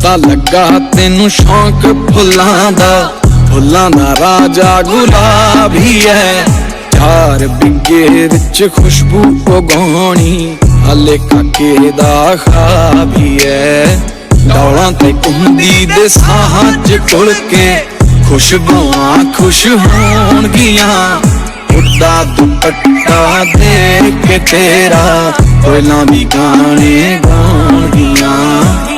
पता लगा तेनू शौक फुल्लां दा राजा गुलाब ही है। 4 बिघे विच खुशबू उगाउणी हले काके दा ख्वाब ही है। डौलां ते कुंदी दे साहां च घुल के खुशबुआं खुश होणगियां। उड्डा दुपट्टा देख के तेरा कोयलां भी गाने गाउणगियां।